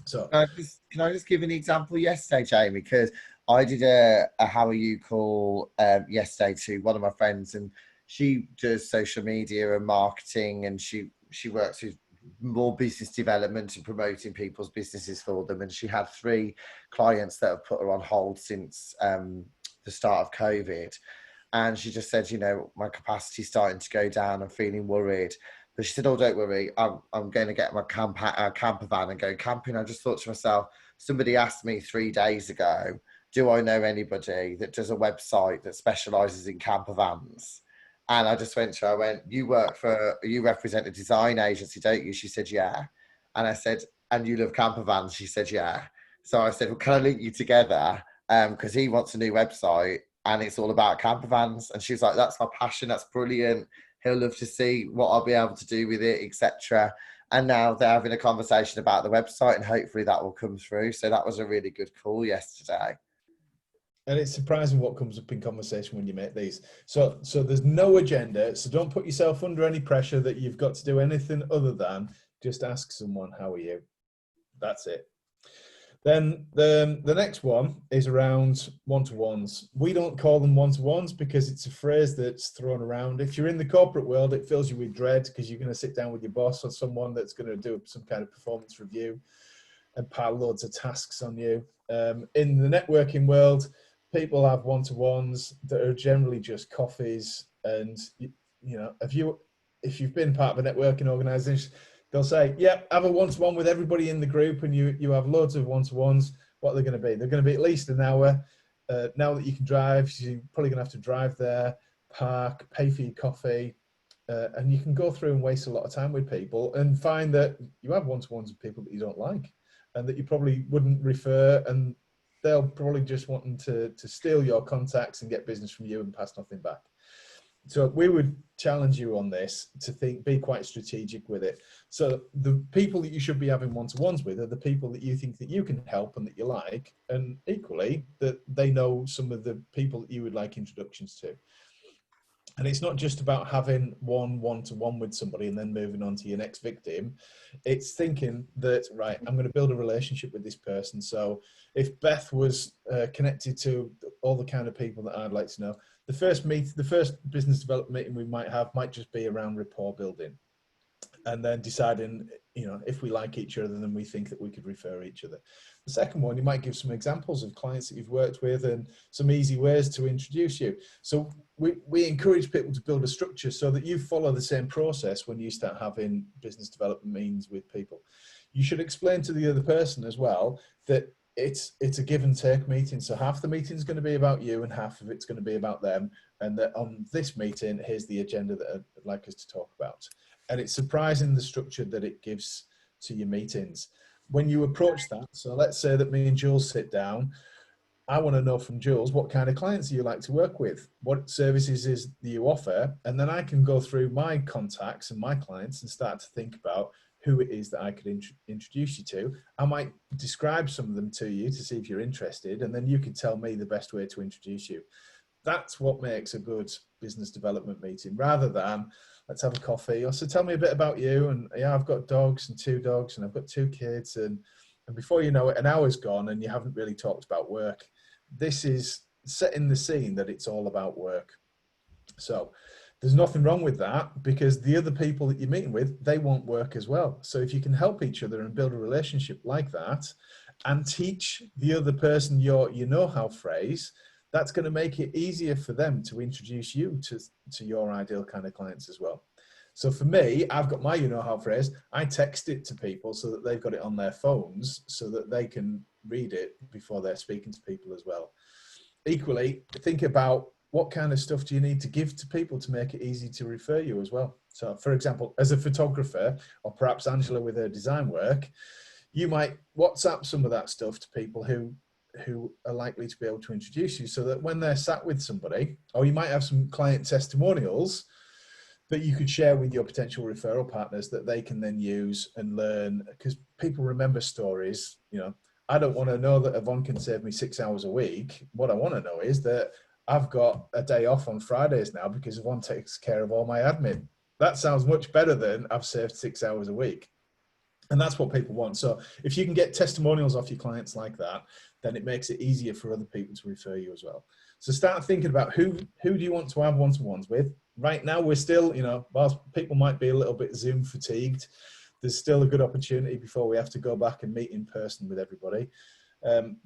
So can I just give an example yesterday, Jamie? Because I did a how are you call yesterday to one of my friends, and she does social media and marketing, and she works with more business development and promoting people's businesses for them. And she had 3 clients that have put her on hold since the start of COVID. And she just said, you know, my capacity's starting to go down. I'm feeling worried. But she said, oh, don't worry, I'm going to get my camper van and go camping. I just thought to myself, somebody asked me 3 days ago, do I know anybody that does a website that specialises in camper vans? And I just went to her, you represent a design agency, don't you? She said, yeah. And I said, and you love camper vans? She said, yeah. So I said, well, can I link you together? Because he wants a new website and it's all about camper vans. And she was like, that's my passion. That's brilliant. He'll love to see what I'll be able to do with it, etc. And now they're having a conversation about the website, and hopefully that will come through. So that was a really good call yesterday. And it's surprising what comes up in conversation when you make these. So there's no agenda. So don't put yourself under any pressure that you've got to do anything other than just ask someone, how are you? That's it. Then the next one is around one-to-ones. We don't call them one-to-ones because it's a phrase that's thrown around. If you're in the corporate world, it fills you with dread because you're going to sit down with your boss or someone that's going to do some kind of performance review and pile loads of tasks on you. In the networking world, people have one-to-ones that are generally just coffees. And, you know, if you've been part of a networking organization, they'll say, yeah, have a one-to-one with everybody in the group, and you have loads of one-to-ones. What are they going to be? They're going to be at least an hour. Now that you can drive, you're probably going to have to drive there, park, pay for your coffee, and you can go through and waste a lot of time with people and find that you have one-to-ones with people that you don't like and that you probably wouldn't refer, and they'll probably just wanting to steal your contacts and get business from you and pass nothing back. So we would challenge you on this to be quite strategic with it. So the people that you should be having one-to-ones with are the people that you think that you can help and that you like, and equally that they know some of the people that you would like introductions to. And it's not just about having one-to-one with somebody and then moving on to your next victim. It's thinking that, right, I'm going to build a relationship with this person. So if Beth was connected to all the kind of people that I'd like to know, the first business development meeting we might have might just be around rapport building, and then deciding, you know, if we like each other, then we think that we could refer each other. The second one, you might give some examples of clients that you've worked with and some easy ways to introduce you. So we encourage people to build a structure so that you follow the same process when you start having business development meetings with people. You should explain to the other person as well that it's a give and take meeting. So half the meeting is going to be about you and half of it's going to be about them. And that on this meeting, here's the agenda that I'd like us to talk about. And it's surprising the structure that it gives to your meetings. When you approach that, so let's say that me and Jules sit down, I want to know from Jules, what kind of clients do you like to work with? What services do you offer? And then I can go through my contacts and my clients and start to think about who it is that I could introduce you to. I might describe some of them to you to see if you're interested, and then you can tell me the best way to introduce you. That's what makes a good business development meeting, rather than let's have a coffee, or so tell me a bit about you. And yeah, I've got dogs and 2 dogs and I've got 2 kids. And before you know it, an hour's gone and you haven't really talked about work. This is setting the scene that it's all about work. So there's nothing wrong with that, because the other people that you're meeting with, they want work as well. So if you can help each other and build a relationship like that and teach the other person your know-how phrase, that's going to make it easier for them to introduce you to your ideal kind of clients as well. So for me, I've got my know-how phrase. I text it to people so that they've got it on their phones so that they can read it before they're speaking to people as well. Equally, think about what kind of stuff do you need to give to people to make it easy to refer you as well. So for example, as a photographer, or perhaps Angela with her design work, you might WhatsApp some of that stuff to people who are likely to be able to introduce you, so that when they're sat with somebody, or you might have some client testimonials that you could share with your potential referral partners that they can then use and learn, because people remember stories. You know, I don't want to know that Yvonne can save me 6 hours a week. What I want to know is that I've got a day off on Fridays now because Yvonne takes care of all my admin. That sounds much better than I've saved 6 hours a week. And that's what people want. So if you can get testimonials off your clients like that, then it makes it easier for other people to refer you as well. So start thinking about who do you want to have one-to-ones with. Right now, we're still, you know, whilst people might be a little bit Zoom fatigued, there's still a good opportunity before we have to go back and meet in person with everybody.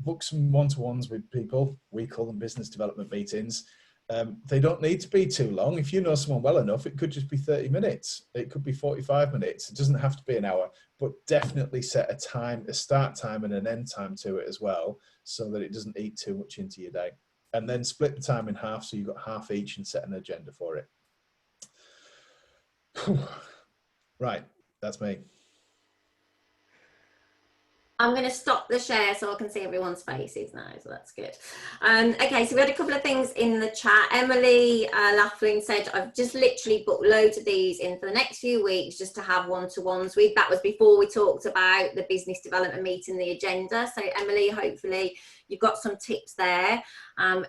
Book some one-to-ones with people. We call them business development meetings. They don't need to be too long. If you know someone well enough, it could just be 30 minutes. It could be 45 minutes. It doesn't have to be an hour, but definitely set a time, a start time and an end time to it as well, so that it doesn't eat too much into your day. And then split the time in half, so you've got half each, and set an agenda for it. Right, that's me. I'm going to stop the share so I can see everyone's faces now, so that's good. Okay, so we had a couple of things in the chat. Emily Laughlin said, I've just literally booked loads of these in for the next few weeks just to have one-to-ones with. That was before we talked about the business development meeting, the agenda. So Emily, hopefully you've got some tips there.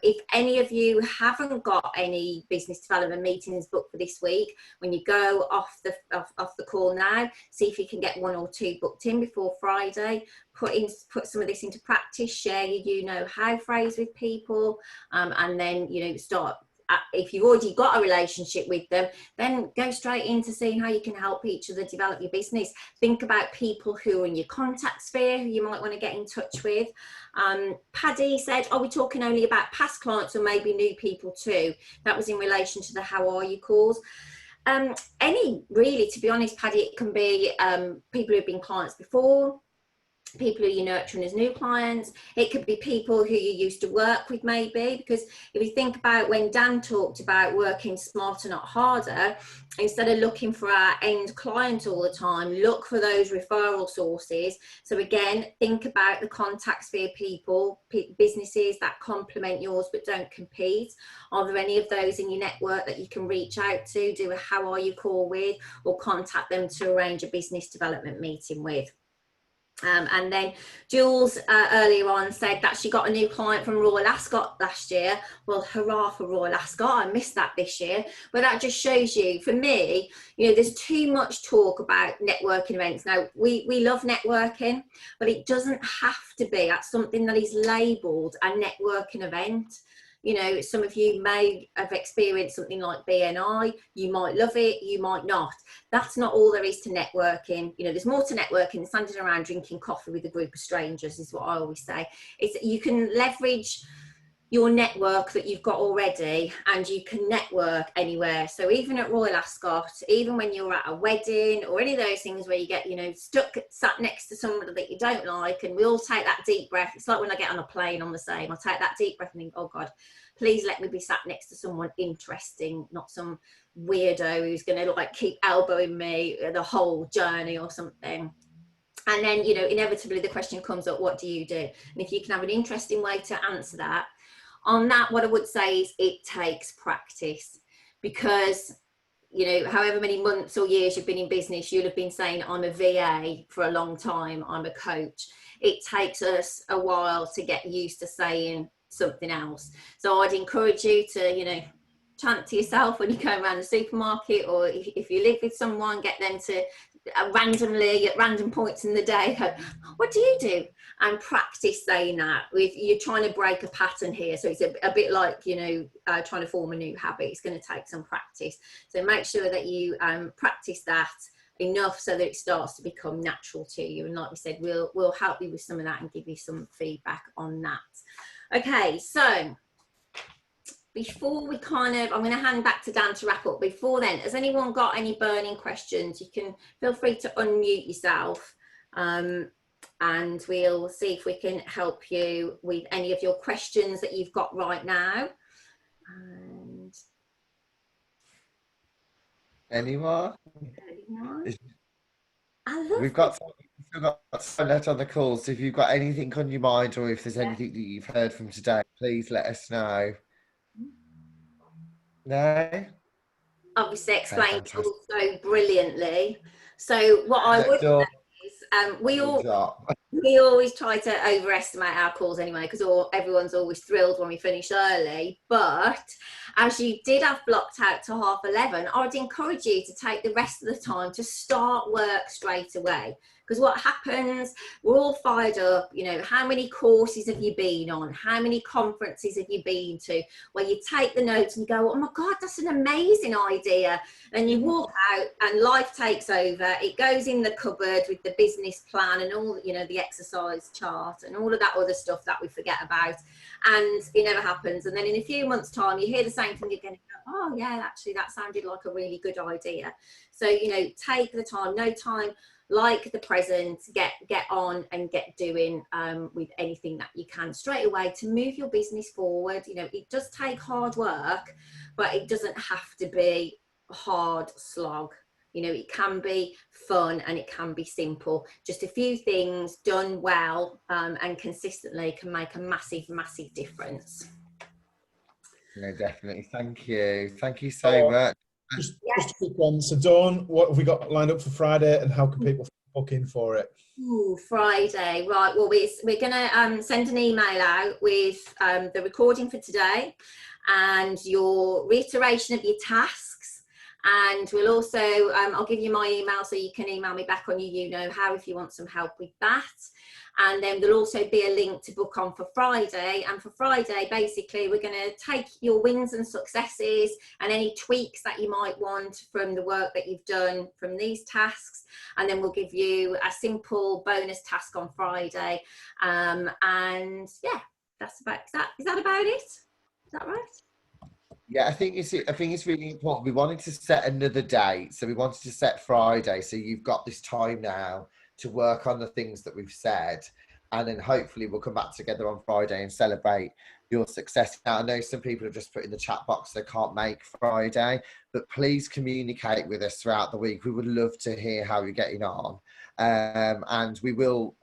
If any of you haven't got any business development meetings booked for this week, when you go off the call now, see if you can get 1 or 2 booked in before Friday. Put some of this into practice, share your know-how phrase with people, and then start. If you've already got a relationship with them, then go straight into seeing how you can help each other develop your business. Think about people who are in your contact sphere who you might want to get in touch with. Paddy said, are we talking only about past clients or maybe new people too? That was in relation to the how are you calls. Any really, to be honest, Paddy, it can be people who've been clients before, people who you're nurturing as new clients. It could be people who you used to work with maybe, because if you think about when Dan talked about working smarter, not harder, instead of looking for our end client all the time, look for those referral sources. So again, think about the contact sphere people, businesses that complement yours but don't compete. Are there any of those in your network that you can reach out to, do a how are you call with, or contact them to arrange a business development meeting with? And then Jules earlier on said that she got a new client from Royal Ascot last year. Well, hurrah for Royal Ascot. I missed that this year. But that just shows you, for me, there's too much talk about networking events. Now, we love networking, but it doesn't have to be at something that is labelled a networking event. Some of you may have experienced something like BNI. You might love it, you might not. That's not all there is to networking. There's more to networking than standing around drinking coffee with a group of strangers, is what I always say. You can leverage your network that you've got already, and you can network anywhere. So even at Royal Ascot, even when you're at a wedding or any of those things where you get sat next to someone that you don't like, and we all take that deep breath. It's like when I get on a plane, I'm the same. I take that deep breath and think, oh God, please let me be sat next to someone interesting, not some weirdo who's going to like keep elbowing me the whole journey or something. And then, you know, inevitably the question comes up, what do you do? And if you can have an interesting way to answer that, on that, what I would say is it takes practice, because, you know, however many months or years you've been in business, you'll have been saying, I'm a VA for a long time, I'm a coach. It takes us a while to get used to saying something else. So I'd encourage you to, you know, chant to yourself when you go around the supermarket, or if you live with someone, get them to randomly at random points in the day go, what do you do? And practice saying that. You're trying to break a pattern here, so it's a bit like, you know, trying to form a new habit. It's going to take some practice, so make sure that you practice that enough so that it starts to become natural to you. And like we said, we'll help you with some of that and give you some feedback on that. Okay, so before we I'm going to hand back to Dan to wrap up. Before then, has anyone got any burning questions? You can feel free to unmute yourself, and we'll see if we can help you with any of your questions that you've got right now. And anyone? We've still got some left on the call, so if you've got anything on your mind, or if there's anything that you've heard from today, please let us know. No? Obviously explained it all so brilliantly. So what I would say is we always try to overestimate our calls anyway, because everyone's always thrilled when we finish early. But as you did have blocked out to 11:30, I'd encourage you to take the rest of the time to start work straight away. Because what happens, we're all fired up, you know, how many courses have you been on? How many conferences have you been to? Where you take the notes and you go, oh my God, that's an amazing idea. And you walk out and life takes over. It goes in the cupboard with the business plan and all, you know, the exercise chart and all of that other stuff that we forget about. And it never happens. And then in a few months' time, you hear the same thing again. Oh yeah, actually that sounded like a really good idea. So, you know, take the time, no time like the present, get on and get doing with anything that you can straight away to move your business forward. You know, it does take hard work, but it doesn't have to be a hard slog. You know, it can be fun and it can be simple. Just a few things done well and consistently can make a massive, massive difference. No, definitely. Thank you so much. Just a quick one. So Dawn, what have we got lined up for Friday, and how can people book in for it? Ooh, Friday, right. Well, we're going to send an email out with the recording for today and your reiteration of your tasks. And we'll also, I'll give you my email so you can email me back on you know how if you want some help with that. And then there'll also be a link to book on for Friday. And for Friday, basically, we're going to take your wins and successes and any tweaks that you might want from the work that you've done from these tasks. And then we'll give you a simple bonus task on Friday. And yeah, that's about, is that about it? Is that right? Yeah, I think it's really important. We wanted to set another date. So we wanted to set Friday. So you've got this time now to work on the things that we've said, and then hopefully we'll come back together on Friday and celebrate your success. Now, I know some people have just put in the chat box they can't make Friday, but please communicate with us throughout the week. We would love to hear how you're getting on, and we will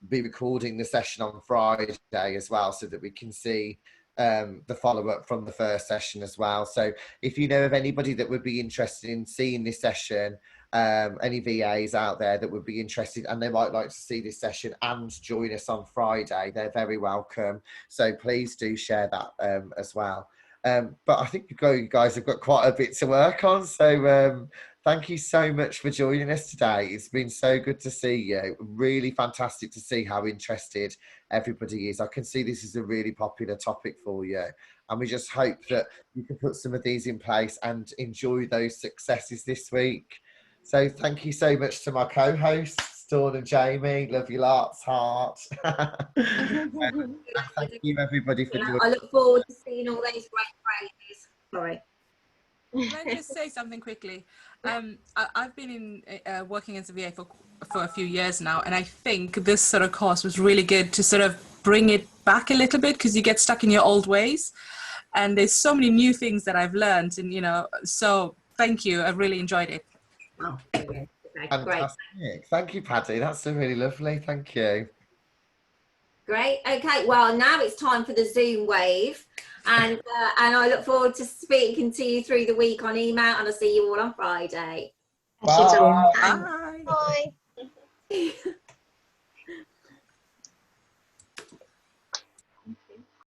be recording the session on Friday as well, so that we can see the follow-up from the first session as well. So if you know of anybody that would be interested in seeing this session, any VAs out there that would be interested and they might like to see this session and join us on Friday, they're very welcome. So please do share that as well. But I think you guys have got quite a bit to work on. So thank you so much for joining us today. It's been so good to see you. Really fantastic to see how interested everybody is. I can see this is a really popular topic for you. And we just hope that you can put some of these in place and enjoy those successes this week. So thank you so much to my co-hosts, Dawn and Jamie. Love you lots, heart. Thank you everybody for joining. I look forward to seeing all those great phrases. Sorry. Can I just say something quickly? I've been working as a VA for a few years now, and I think this sort of course was really good to sort of bring it back a little bit, because you get stuck in your old ways, and there's so many new things that I've learned, and you know, so thank you. I really enjoyed it. Oh, brilliant. Okay, great. Fantastic. Thank you, Paddy. That's really lovely. Thank you. Great. Okay. Well, now it's time for the Zoom wave, and I look forward to speaking to you through the week on email, and I'll see you all on Friday. Bye. Bye. Bye.